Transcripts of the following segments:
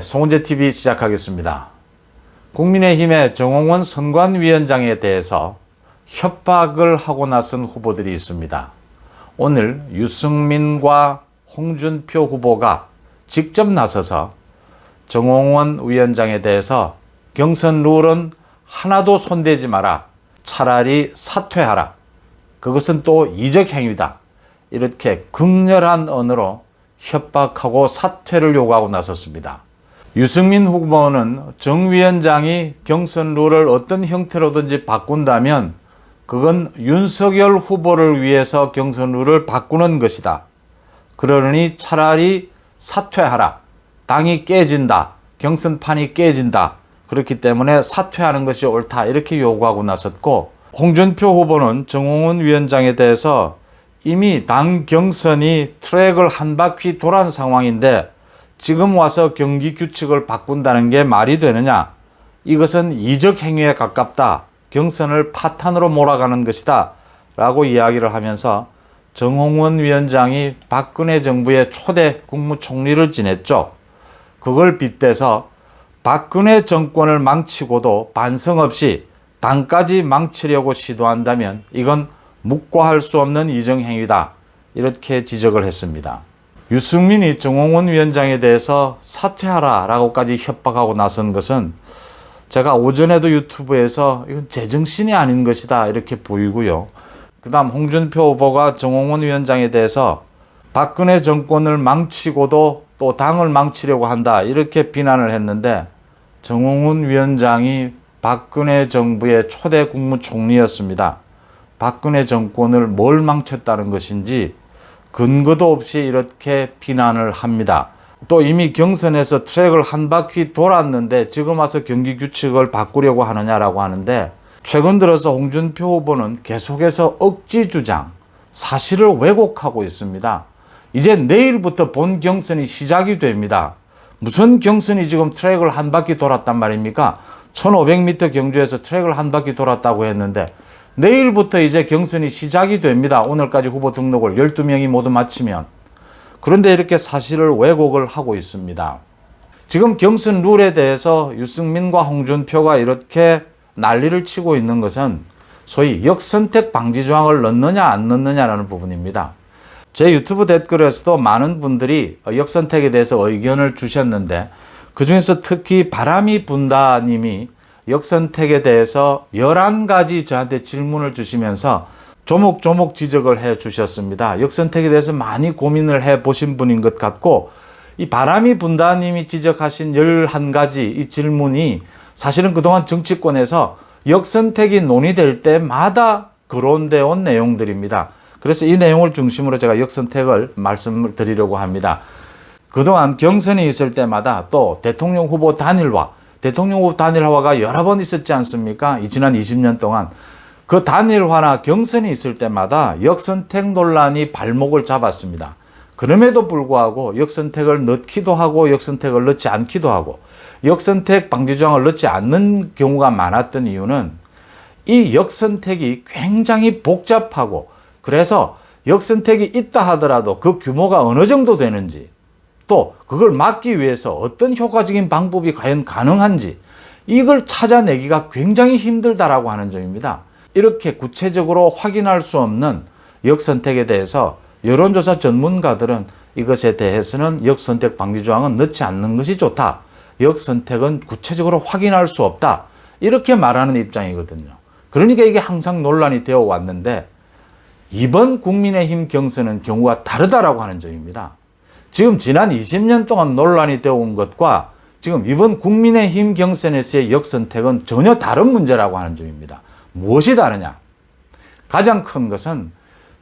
송은재TV 시작하겠습니다. 국민의힘의 정홍원 선관위원장에 대해서 협박을 하고 나선 후보들이 있습니다. 오늘 유승민과 홍준표 후보가 직접 나서서 정홍원 위원장에 대해서 경선 룰은 하나도 손대지 마라. 차라리 사퇴하라. 그것은 또 이적 행위다. 이렇게 극렬한 언어로 협박하고 사퇴를 요구하고 나섰습니다. 유승민 후보는 정 위원장이 경선 룰을 어떤 형태로든지 바꾼다면 그건 윤석열 후보를 위해서 경선 룰을 바꾸는 것이다. 그러니 차라리 사퇴하라. 당이 깨진다. 경선판이 깨진다. 그렇기 때문에 사퇴하는 것이 옳다. 이렇게 요구하고 나섰고, 홍준표 후보는 정홍원 위원장에 대해서 이미 당 경선이 트랙을 한 바퀴 돌아온 상황인데 지금 와서 경기 규칙을 바꾼다는 게 말이 되느냐? 이것은 이적 행위에 가깝다. 경선을 파탄으로 몰아가는 것이다. 라고 이야기를 하면서 정홍원 위원장이 박근혜 정부의 초대 국무총리를 지냈죠. 그걸 빗대서 박근혜 정권을 망치고도 반성 없이 당까지 망치려고 시도한다면 이건 묵과할 수 없는 이정행위다. 이렇게 지적을 했습니다. 유승민이 정홍원 위원장에 대해서 사퇴하라 라고까지 협박하고 나선 것은 제가 오전에도 유튜브에서 이건 제정신이 아닌 것이다 이렇게 보이고요. 그 다음 홍준표 후보가 정홍원 위원장에 대해서 박근혜 정권을 망치고도 또 당을 망치려고 한다 이렇게 비난을 했는데, 정홍원 위원장이 박근혜 정부의 초대 국무총리였습니다. 박근혜 정권을 뭘 망쳤다는 것인지 근거도 없이 이렇게 비난을 합니다. 또 이미 경선에서 트랙을 한 바퀴 돌았는데 지금 와서 경기 규칙을 바꾸려고 하느냐라고 하는데, 최근 들어서 홍준표 후보는 계속해서 억지 주장, 사실을 왜곡하고 있습니다. 이제 내일부터 본 경선이 시작이 됩니다. 무슨 경선이 지금 트랙을 한 바퀴 돌았단 말입니까? 1500m 경주에서 트랙을 한 바퀴 돌았다고 했는데 내일부터 이제 경선이 시작이 됩니다. 오늘까지 후보 등록을 12명이 모두 마치면. 그런데 이렇게 사실을 왜곡을 하고 있습니다. 지금 경선 룰에 대해서 유승민과 홍준표가 이렇게 난리를 치고 있는 것은 소위 역선택 방지 조항을 넣느냐 안 넣느냐라는 부분입니다. 제 유튜브 댓글에서도 많은 분들이 역선택에 대해서 의견을 주셨는데 그중에서 특히 바람이 분다 님이 역선택에 대해서 11가지 저한테 질문을 주시면서 조목조목 지적을 해 주셨습니다. 역선택에 대해서 많이 고민을 해 보신 분인 것 같고, 이 바람이 분다 님이 지적하신 11가지 이 질문이 사실은 그동안 정치권에서 역선택이 논의될 때마다 거론되어 온 내용들입니다. 그래서 이 내용을 중심으로 제가 역선택을 말씀을 드리려고 합니다. 그동안 경선이 있을 때마다 또 대통령 후보 단일화가 여러 번 있었지 않습니까? 지난 20년 동안. 그 단일화나 경선이 있을 때마다 역선택 논란이 발목을 잡았습니다. 그럼에도 불구하고 역선택을 넣기도 하고 역선택을 넣지 않기도 하고 역선택 방지조항을 넣지 않는 경우가 많았던 이유는 이 역선택이 굉장히 복잡하고, 그래서 역선택이 있다 하더라도 그 규모가 어느 정도 되는지, 또 그걸 막기 위해서 어떤 효과적인 방법이 과연 가능한지 이걸 찾아내기가 굉장히 힘들다라고 하는 점입니다. 이렇게 구체적으로 확인할 수 없는 역선택에 대해서 여론조사 전문가들은 이것에 대해서는 역선택 방지조항은 넣지 않는 것이 좋다. 역선택은 구체적으로 확인할 수 없다. 이렇게 말하는 입장이거든요. 그러니까 이게 항상 논란이 되어 왔는데 이번 국민의힘 경선은 경우가 다르다라고 하는 점입니다. 지금 지난 20년 동안 논란이 되어 온 것과 지금 이번 국민의힘 경선에서의 역선택은 전혀 다른 문제라고 하는 점입니다. 무엇이 다르냐? 가장 큰 것은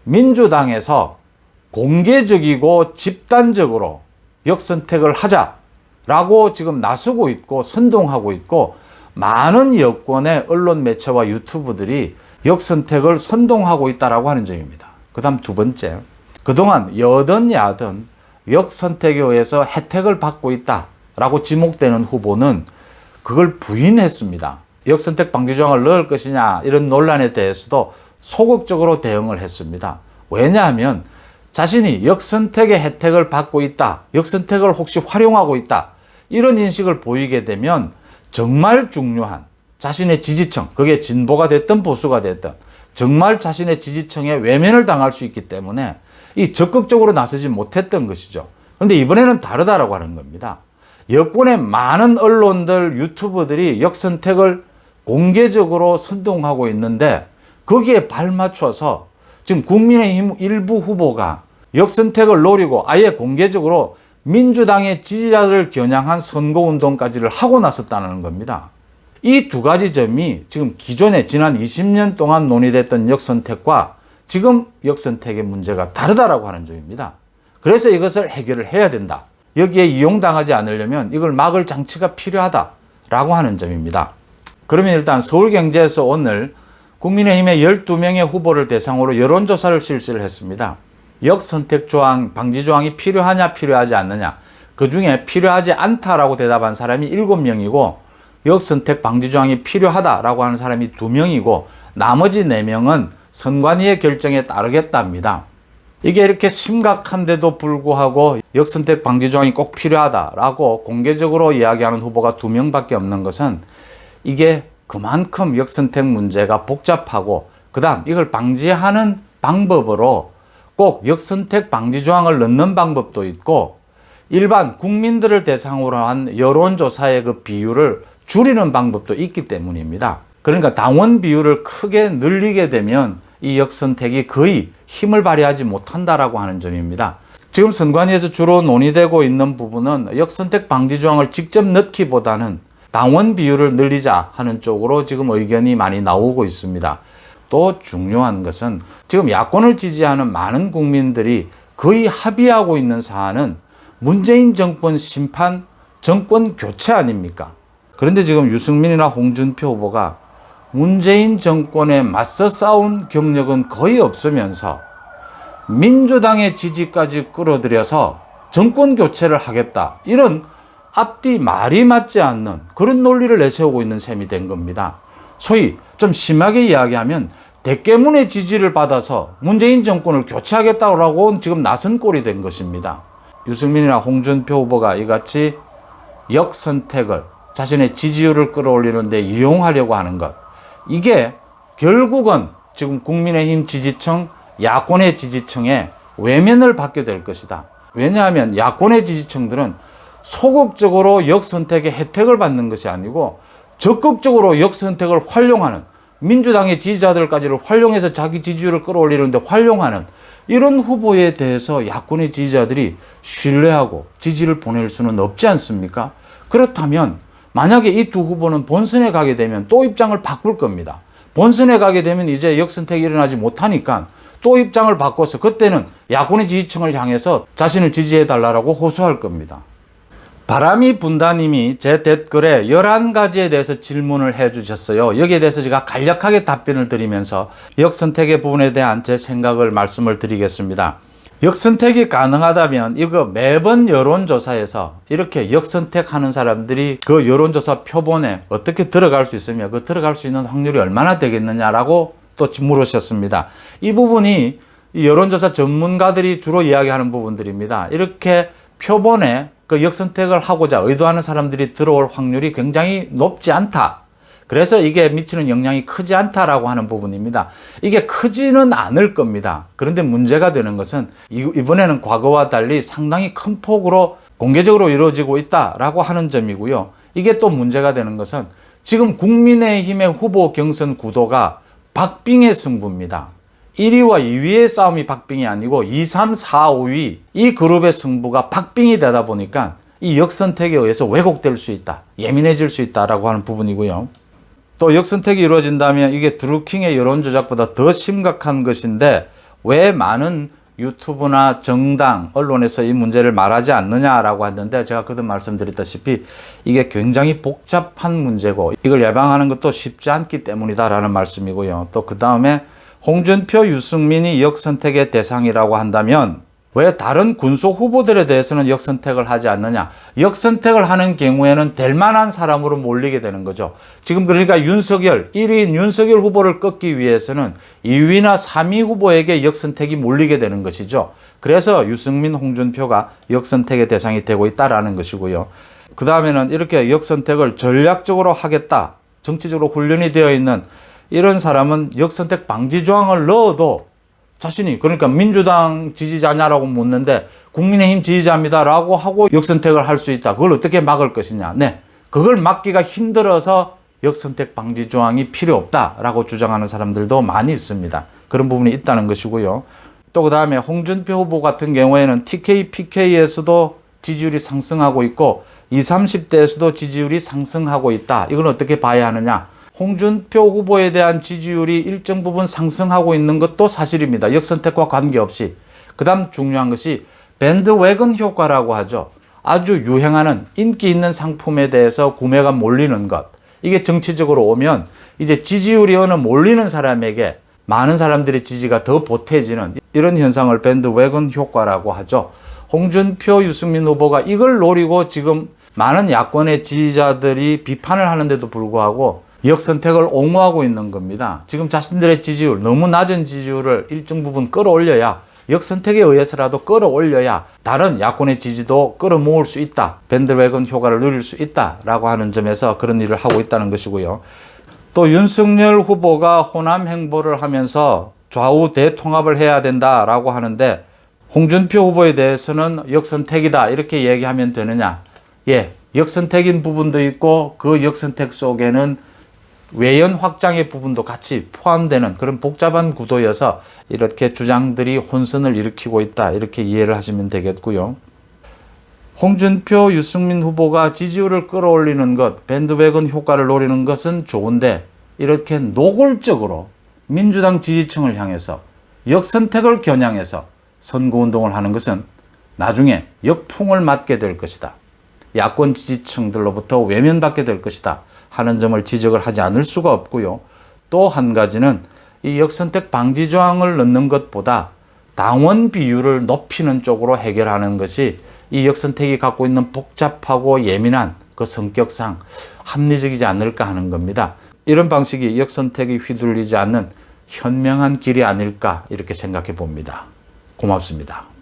민주당에서 공개적이고 집단적으로 역선택을 하자라고 지금 나서고 있고 선동하고 있고, 많은 여권의 언론 매체와 유튜브들이 역선택을 선동하고 있다라고 하는 점입니다. 그 다음 두 번째, 그동안 여든 야든 역선택에 의해서 혜택을 받고 있다라고 지목되는 후보는 그걸 부인했습니다. 역선택 방지조항을 넣을 것이냐 이런 논란에 대해서도 소극적으로 대응을 했습니다. 왜냐하면 자신이 역선택의 혜택을 받고 있다, 역선택을 혹시 활용하고 있다, 이런 인식을 보이게 되면 정말 중요한 자신의 지지층, 그게 진보가 됐든 보수가 됐든 정말 자신의 지지층에 외면을 당할 수 있기 때문에 이 적극적으로 나서지 못했던 것이죠. 그런데 이번에는 다르다라고 하는 겁니다. 여권의 많은 언론들, 유튜버들이 역선택을 공개적으로 선동하고 있는데 거기에 발맞춰서 지금 국민의힘 일부 후보가 역선택을 노리고 아예 공개적으로 민주당의 지지자들을 겨냥한 선거운동까지를 하고 나섰다는 겁니다. 이 두 가지 점이 지금 기존에 지난 20년 동안 논의됐던 역선택과 지금 역선택의 문제가 다르다라고 하는 점입니다. 그래서 이것을 해결을 해야 된다. 여기에 이용당하지 않으려면 이걸 막을 장치가 필요하다라고 하는 점입니다. 그러면 일단 서울경제에서 오늘 국민의힘의 12명의 후보를 대상으로 여론조사를 실시를 했습니다. 역선택 조항, 방지 조항이 필요하냐 필요하지 않느냐. 그중에 필요하지 않다라고 대답한 사람이 7명이고 역선택 방지 조항이 필요하다라고 하는 사람이 2명이고 나머지 4명은 선관위의 결정에 따르겠답니다. 이게 이렇게 심각한데도 불구하고 역선택 방지 조항이 꼭 필요하다라고 공개적으로 이야기하는 후보가 2명밖에 없는 것은 이게 그만큼 역선택 문제가 복잡하고 그다음 이걸 방지하는 방법으로 꼭 역선택 방지 조항을 넣는 방법도 있고 일반 국민들을 대상으로 한 여론조사의 그 비율을 줄이는 방법도 있기 때문입니다. 그러니까 당원 비율을 크게 늘리게 되면 이 역선택이 거의 힘을 발휘하지 못한다라고 하는 점입니다. 지금 선관위에서 주로 논의되고 있는 부분은 역선택 방지 조항을 직접 넣기보다는 당원 비율을 늘리자 하는 쪽으로 지금 의견이 많이 나오고 있습니다. 또 중요한 것은 지금 야권을 지지하는 많은 국민들이 거의 합의하고 있는 사안은 문재인 정권 심판, 정권 교체 아닙니까? 그런데 지금 유승민이나 홍준표 후보가 문재인 정권에 맞서 싸운 경력은 거의 없으면서 민주당의 지지까지 끌어들여서 정권 교체를 하겠다. 이런 앞뒤 말이 맞지 않는 그런 논리를 내세우고 있는 셈이 된 겁니다. 소위 좀 심하게 이야기하면 대깨문의 지지를 받아서 문재인 정권을 교체하겠다고 지금 나선 꼴이 된 것입니다. 유승민이나 홍준표 후보가 이같이 역선택을 자신의 지지율을 끌어올리는 데 이용하려고 하는 것. 이게 결국은 지금 국민의힘 지지층, 야권의 지지층에 외면을 받게 될 것이다. 왜냐하면 야권의 지지층들은 소극적으로 역선택의 혜택을 받는 것이 아니고 적극적으로 역선택을 활용하는 민주당의 지지자들까지를 활용해서 자기 지지율을 끌어올리는데 활용하는 이런 후보에 대해서 야권의 지지자들이 신뢰하고 지지를 보낼 수는 없지 않습니까? 그렇다면 만약에 이 두 후보는 본선에 가게 되면 또 입장을 바꿀 겁니다. 본선에 가게 되면 이제 역선택이 일어나지 못하니까 또 입장을 바꿔서 그때는 야권의 지지층을 향해서 자신을 지지해달라고 호소할 겁니다. 바람이 분다님이 제 댓글에 11가지에 대해서 질문을 해주셨어요. 여기에 대해서 제가 간략하게 답변을 드리면서 역선택의 부분에 대한 제 생각을 말씀을 드리겠습니다. 역선택이 가능하다면 이거 매번 여론조사에서 이렇게 역선택하는 사람들이 그 여론조사 표본에 어떻게 들어갈 수 있으며 그 들어갈 수 있는 확률이 얼마나 되겠느냐라고 또 물으셨습니다. 이 부분이 여론조사 전문가들이 주로 이야기하는 부분들입니다. 이렇게 표본에 그 역선택을 하고자 의도하는 사람들이 들어올 확률이 굉장히 높지 않다. 그래서 이게 미치는 영향이 크지 않다라고 하는 부분입니다. 이게 크지는 않을 겁니다. 그런데 문제가 되는 것은 이번에는 과거와 달리 상당히 큰 폭으로 공개적으로 이루어지고 있다라고 하는 점이고요. 이게 또 문제가 되는 것은 지금 국민의힘의 후보 경선 구도가 박빙의 승부입니다. 1위와 2위의 싸움이 박빙이 아니고 2, 3, 4, 5위 이 그룹의 승부가 박빙이 되다 보니까 이 역선택에 의해서 왜곡될 수 있다. 예민해질 수 있다라고 하는 부분이고요. 또 역선택이 이루어진다면 이게 드루킹의 여론조작보다 더 심각한 것인데 왜 많은 유튜브나 정당, 언론에서 이 문제를 말하지 않느냐라고 했는데 제가 그때 말씀드렸다시피 이게 굉장히 복잡한 문제고 이걸 예방하는 것도 쉽지 않기 때문이다라는 말씀이고요. 또 그 다음에 홍준표, 유승민이 역선택의 대상이라고 한다면 왜 다른 군소 후보들에 대해서는 역선택을 하지 않느냐. 역선택을 하는 경우에는 될 만한 사람으로 몰리게 되는 거죠. 지금 그러니까 윤석열, 1위인 윤석열 후보를 꺾기 위해서는 2위나 3위 후보에게 역선택이 몰리게 되는 것이죠. 그래서 유승민, 홍준표가 역선택의 대상이 되고 있다라는 것이고요. 그 다음에는 이렇게 역선택을 전략적으로 하겠다, 정치적으로 훈련이 되어 있는 이런 사람은 역선택 방지 조항을 넣어도 자신이, 그러니까 민주당 지지자냐라고 묻는데 국민의힘 지지자입니다라고 하고 역선택을 할 수 있다. 그걸 어떻게 막을 것이냐. 네, 그걸 막기가 힘들어서 역선택 방지 조항이 필요 없다라고 주장하는 사람들도 많이 있습니다. 그런 부분이 있다는 것이고요. 또 그 다음에 홍준표 후보 같은 경우에는 TK, PK에서도 지지율이 상승하고 있고 20, 30대에서도 지지율이 상승하고 있다. 이건 어떻게 봐야 하느냐. 홍준표 후보에 대한 지지율이 일정 부분 상승하고 있는 것도 사실입니다. 역선택과 관계없이. 그 다음 중요한 것이 밴드웨건 효과라고 하죠. 아주 유행하는 인기 있는 상품에 대해서 구매가 몰리는 것. 이게 정치적으로 오면 이제 지지율이 어느 몰리는 사람에게 많은 사람들의 지지가 더 보태지는 이런 현상을 밴드웨건 효과라고 하죠. 홍준표, 유승민 후보가 이걸 노리고 지금 많은 야권의 지지자들이 비판을 하는데도 불구하고 역선택을 옹호하고 있는 겁니다. 지금 자신들의 지지율, 너무 낮은 지지율을 일정 부분 끌어올려야, 역선택에 의해서라도 끌어올려야 다른 야권의 지지도 끌어모을 수 있다. 밴드웨건 효과를 누릴 수 있다라고 하는 점에서 그런 일을 하고 있다는 것이고요. 또 윤석열 후보가 호남 행보를 하면서 좌우 대통합을 해야 된다라고 하는데 홍준표 후보에 대해서는 역선택이다 이렇게 얘기하면 되느냐. 예, 역선택인 부분도 있고 그 역선택 속에는 외연 확장의 부분도 같이 포함되는 그런 복잡한 구도여서 이렇게 주장들이 혼선을 일으키고 있다 이렇게 이해를 하시면 되겠고요. 홍준표, 유승민 후보가 지지율을 끌어올리는 것, 밴드웨건 효과를 노리는 것은 좋은데 이렇게 노골적으로 민주당 지지층을 향해서 역선택을 겨냥해서 선거운동을 하는 것은 나중에 역풍을 맞게 될 것이다. 야권 지지층들로부터 외면받게 될 것이다 하는 점을 지적을 하지 않을 수가 없고요. 또 한 가지는 이 역선택 방지 조항을 넣는 것보다 당원 비율을 높이는 쪽으로 해결하는 것이 이 역선택이 갖고 있는 복잡하고 예민한 그 성격상 합리적이지 않을까 하는 겁니다. 이런 방식이 역선택이 휘둘리지 않는 현명한 길이 아닐까 이렇게 생각해 봅니다. 고맙습니다.